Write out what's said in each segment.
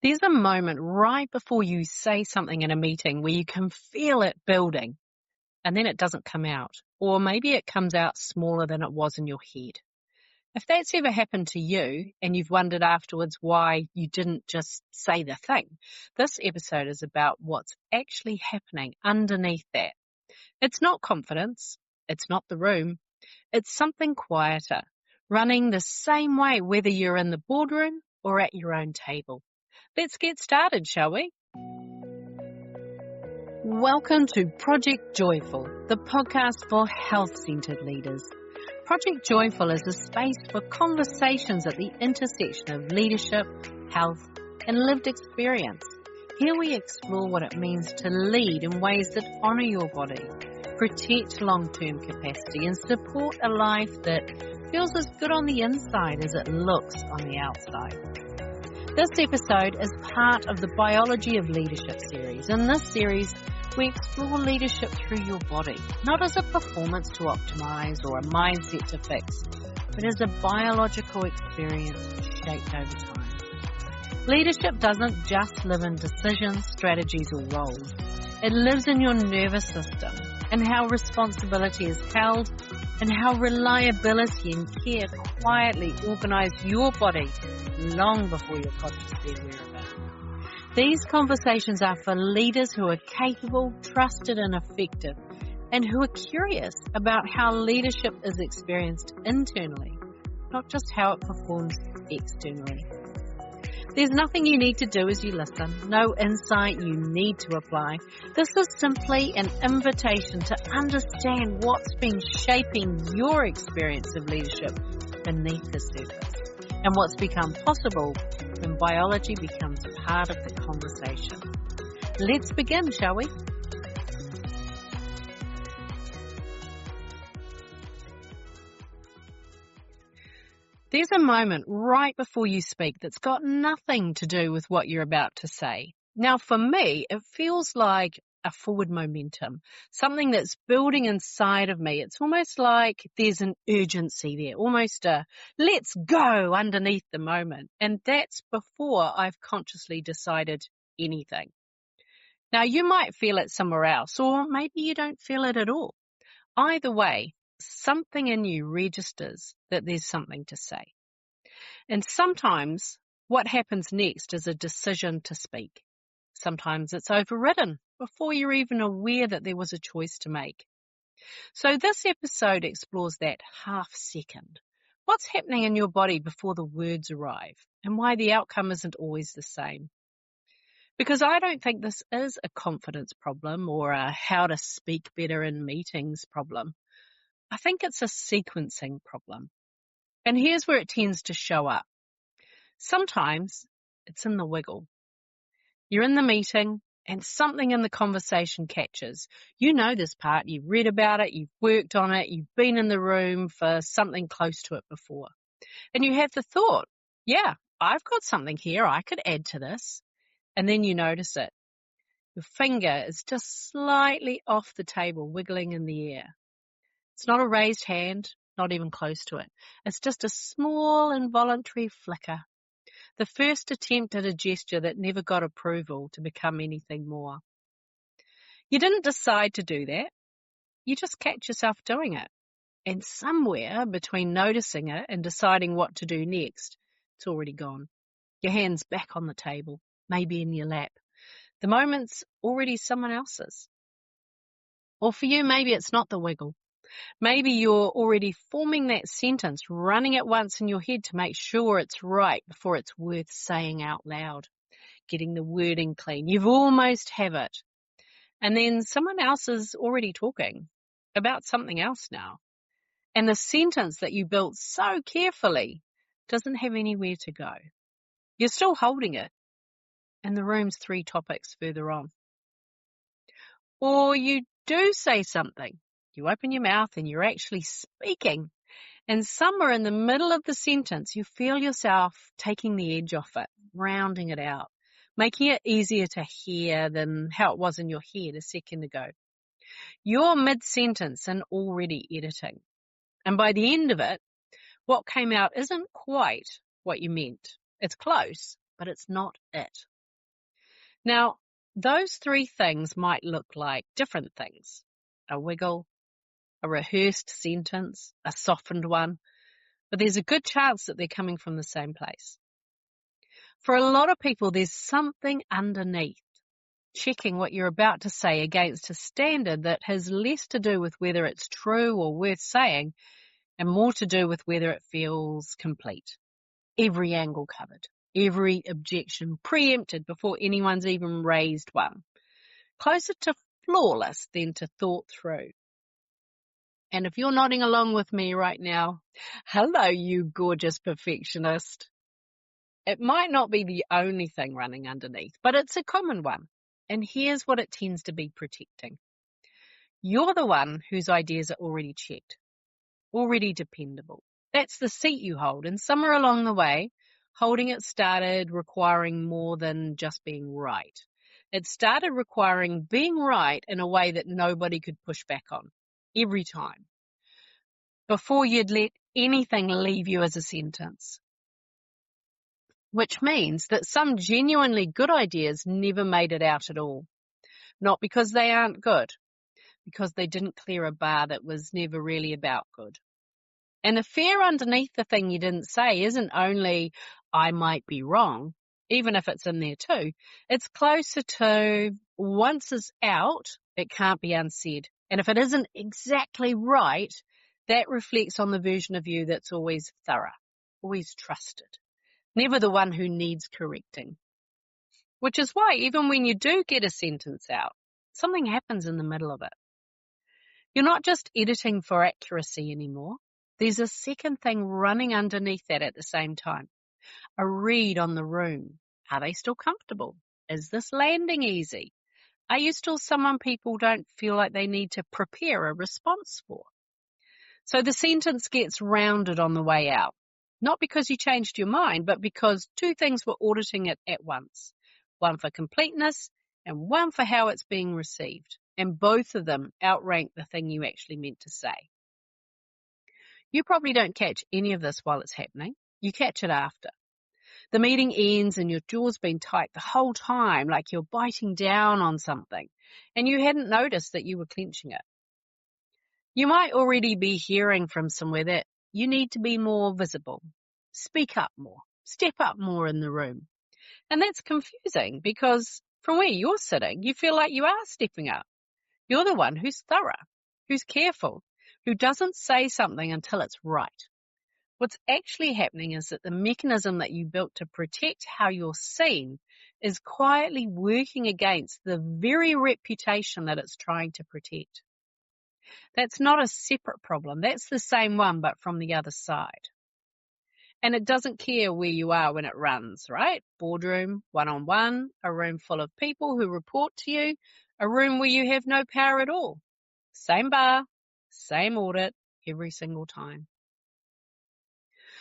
There's a moment right before you say something in a meeting where you can feel it building and then it doesn't come out. Or maybe it comes out smaller than it was in your head. If that's ever happened to you and you've wondered afterwards why you didn't just say the thing, this episode is about what's actually happening underneath that. It's not confidence. It's not the room. It's something quieter, running the same way whether you're in the boardroom or at your own table. Let's get started, shall we? Welcome to Project Joyful, the podcast for health-centered leaders. Project Joyful is a space for conversations at the intersection of leadership, health, and lived experience. Here we explore what it means to lead in ways that honour your body, protect long-term capacity, and support a life that feels as good on the inside as it looks on the outside. This episode is part of the Biology of Leadership series. In this series, we explore leadership through your body, not as a performance to optimize or a mindset to fix, but as a biological experience shaped over time. Leadership doesn't just live in decisions, strategies, or roles. It lives in your nervous system and how responsibility is held and how reliability and care quietly organize your body long before you're consciously aware of it. These conversations are for leaders who are capable, trusted, and effective, and who are curious about how leadership is experienced internally, not just how it performs externally. There's nothing you need to do as you listen, no insight you need to apply. This is simply an invitation to understand what's been shaping your experience of leadership beneath the surface, and what's become possible when biology becomes part of the conversation. Let's begin, shall we? There's a moment right before you speak that's got nothing to do with what you're about to say. Now, for me, it feels like a forward momentum, something that's building inside of me. It's almost like there's an urgency there, almost a let's go underneath the moment. And that's before I've consciously decided anything. Now, you might feel it somewhere else, or maybe you don't feel it at all. Either way, something in you registers that there's something to say. And sometimes what happens next is a decision to speak. Sometimes it's overridden before you're even aware that there was a choice to make. So this episode explores that half second. What's happening in your body before the words arrive, and why the outcome isn't always the same. Because I don't think this is a confidence problem or a how to speak better in meetings problem. I think it's a sequencing problem. And here's where it tends to show up. Sometimes it's in the wiggle. You're in the meeting and something in the conversation catches. You know this part, you've read about it, you've worked on it, you've been in the room for something close to it before. And you have the thought, yeah, I've got something here, I could add to this. And then you notice it. Your finger is just slightly off the table, wiggling in the air. It's not a raised hand, not even close to it. It's just a small involuntary flicker. The first attempt at a gesture that never got approval to become anything more. You didn't decide to do that. You just catch yourself doing it. And somewhere between noticing it and deciding what to do next, it's already gone. Your hand's back on the table, maybe in your lap. The moment's already someone else's. Or for you, maybe it's not the wiggle. Maybe you're already forming that sentence, running it once in your head to make sure it's right before it's worth saying out loud, getting the wording clean. You've almost have it. And then someone else is already talking about something else now. And the sentence that you built so carefully doesn't have anywhere to go. You're still holding it, and the room's 3 topics further on. Or you do say something. You open your mouth and you're actually speaking. And somewhere in the middle of the sentence, you feel yourself taking the edge off it, rounding it out, making it easier to hear than how it was in your head a second ago. You're mid-sentence and already editing. And by the end of it, what came out isn't quite what you meant. It's close, but it's not it. Now, those three things might look like different things: a wiggle, a rehearsed sentence, a softened one, but there's a good chance that they're coming from the same place. For a lot of people, there's something underneath, checking what you're about to say against a standard that has less to do with whether it's true or worth saying and more to do with whether it feels complete. Every angle covered, every objection preempted before anyone's even raised one. Closer to flawless than to thought through. And if you're nodding along with me right now, hello, you gorgeous perfectionist. It might not be the only thing running underneath, but it's a common one. And here's what it tends to be protecting. You're the one whose ideas are already checked, already dependable. That's the seat you hold, and somewhere along the way, holding it started requiring more than just being right. It started requiring being right in a way that nobody could push back on, every time, before you'd let anything leave you as a sentence. Which means that some genuinely good ideas never made it out at all. Not because they aren't good, because they didn't clear a bar that was never really about good. And the fear underneath the thing you didn't say isn't only, I might be wrong, even if it's in there too. It's closer to, once it's out, it can't be unsaid. And if it isn't exactly right, that reflects on the version of you that's always thorough, always trusted, never the one who needs correcting. Which is why even when you do get a sentence out, something happens in the middle of it. You're not just editing for accuracy anymore. There's a second thing running underneath that at the same time. A read on the room. Are they still comfortable? Is this landing easy? Are you still someone people don't feel like they need to prepare a response for? So the sentence gets rounded on the way out. Not because you changed your mind, but because two things were auditing it at once. One for completeness and one for how it's being received. And both of them outrank the thing you actually meant to say. You probably don't catch any of this while it's happening. You catch it after. The meeting ends and your jaw's been tight the whole time, like you're biting down on something, and you hadn't noticed that you were clenching it. You might already be hearing from somewhere that you need to be more visible, speak up more, step up more in the room. And that's confusing because from where you're sitting, you feel like you are stepping up. You're the one who's thorough, who's careful, who doesn't say something until it's right. What's actually happening is that the mechanism that you built to protect how you're seen is quietly working against the very reputation that it's trying to protect. That's not a separate problem. That's the same one, but from the other side. And it doesn't care where you are when it runs, right? Boardroom, one-on-one, a room full of people who report to you, a room where you have no power at all. Same bar, same audit, every single time.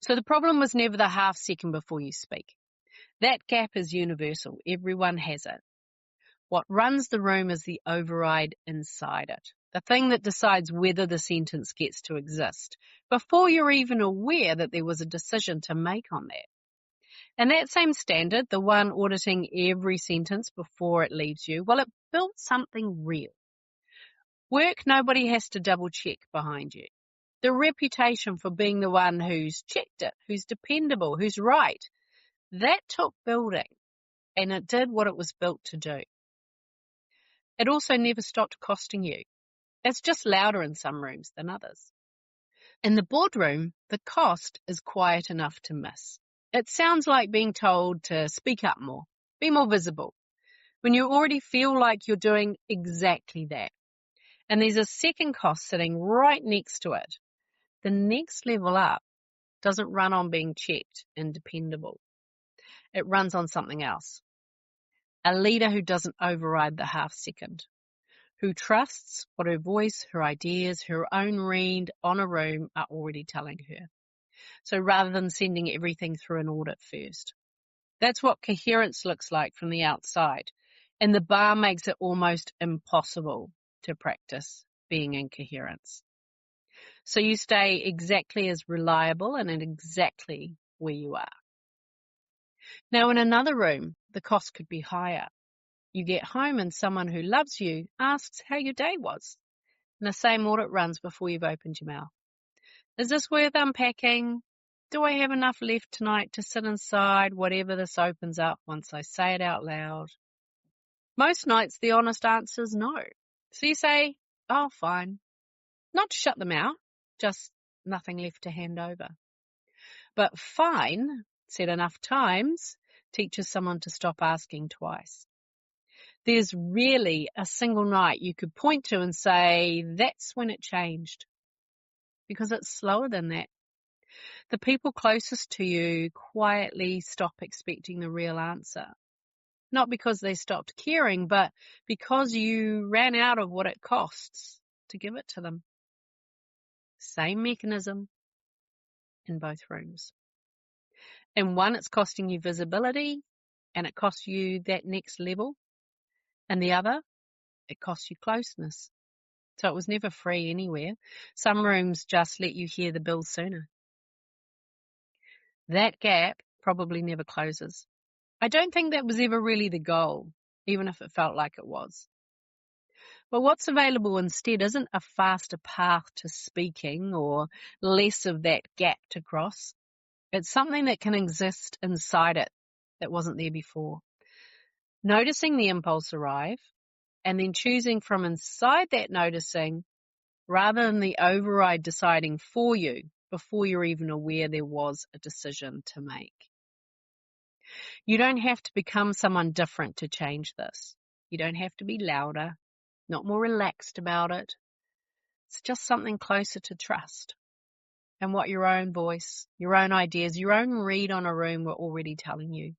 So the problem was never the half second before you speak. That gap is universal. Everyone has it. What runs the room is the override inside it, the thing that decides whether the sentence gets to exist, before you're even aware that there was a decision to make on that. And that same standard, the one auditing every sentence before it leaves you, well, it built something real. Work nobody has to double check behind you. The reputation for being the one who's checked it, who's dependable, who's right, that took building, and it did what it was built to do. It also never stopped costing you. It's just louder in some rooms than others. In the boardroom, the cost is quiet enough to miss. It sounds like being told to speak up more, be more visible, when you already feel like you're doing exactly that. And there's a second cost sitting right next to it. The next level up doesn't run on being checked and dependable. It runs on something else. A leader who doesn't override the half second, who trusts what her voice, her ideas, her own read on a room are already telling her. So rather than sending everything through an audit first. That's what coherence looks like from the outside. And the bar makes it almost impossible to practice being in coherence. So you stay exactly as reliable and exactly where you are. Now in another room, the cost could be higher. You get home and someone who loves you asks how your day was. And the same audit runs before you've opened your mouth. Is this worth unpacking? Do I have enough left tonight to sit inside whatever this opens up once I say it out loud? Most nights the honest answer is no. So you say, oh, fine. Not to shut them out, just nothing left to hand over. But fine, said enough times, teaches someone to stop asking twice. There's really a single night you could point to and say, that's when it changed. Because it's slower than that. The people closest to you quietly stop expecting the real answer. Not because they stopped caring, but because you ran out of what it costs to give it to them. Same mechanism in both rooms. In one, it's costing you visibility and it costs you that next level. And the other, it costs you closeness. So it was never free anywhere. Some rooms just let you hear the bill sooner. That gap probably never closes. I don't think that was ever really the goal, even if it felt like it was. But what's available instead isn't a faster path to speaking or less of that gap to cross. It's something that can exist inside it that wasn't there before. Noticing the impulse arrive and then choosing from inside that noticing rather than the override deciding for you before you're even aware there was a decision to make. You don't have to become someone different to change this. You don't have to be louder, not more relaxed about it. It's just something closer to trust and what your own voice, your own ideas, your own read on a room were already telling you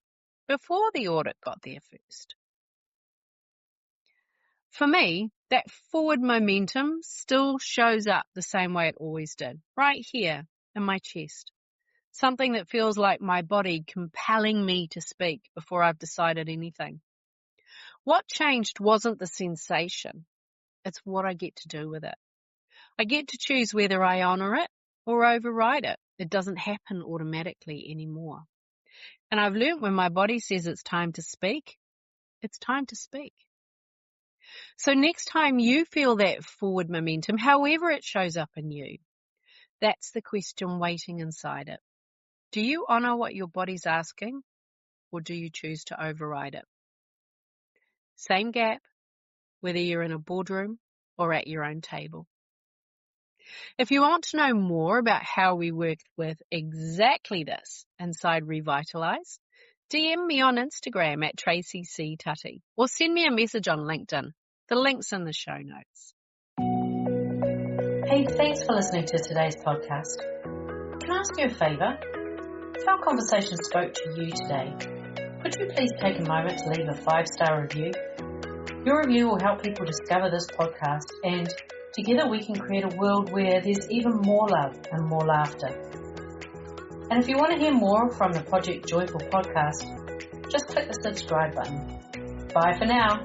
before the audit got there first. For me, that forward momentum still shows up the same way it always did, right here in my chest. Something that feels like my body compelling me to speak before I've decided anything. What changed wasn't the sensation. It's what I get to do with it. I get to choose whether I honour it or override it. It doesn't happen automatically anymore. And I've learnt when my body says it's time to speak, it's time to speak. So next time you feel that forward momentum, however it shows up in you, that's the question waiting inside it. Do you honour what your body's asking, or do you choose to override it? Same gap, whether you're in a boardroom or at your own table. If you want to know more about how we work with exactly this inside Revitalise, DM me on Instagram at Tracy C. Tutty, or send me a message on LinkedIn. The link's in the show notes. Hey, thanks for listening to today's podcast. Can I ask you a favour? If our conversation spoke to you today, could you please take a moment to leave a 5-star review? Your review will help people discover this podcast, and together we can create a world where there's even more love and more laughter. And if you want to hear more from the Project Joyful podcast, just click the subscribe button. Bye for now.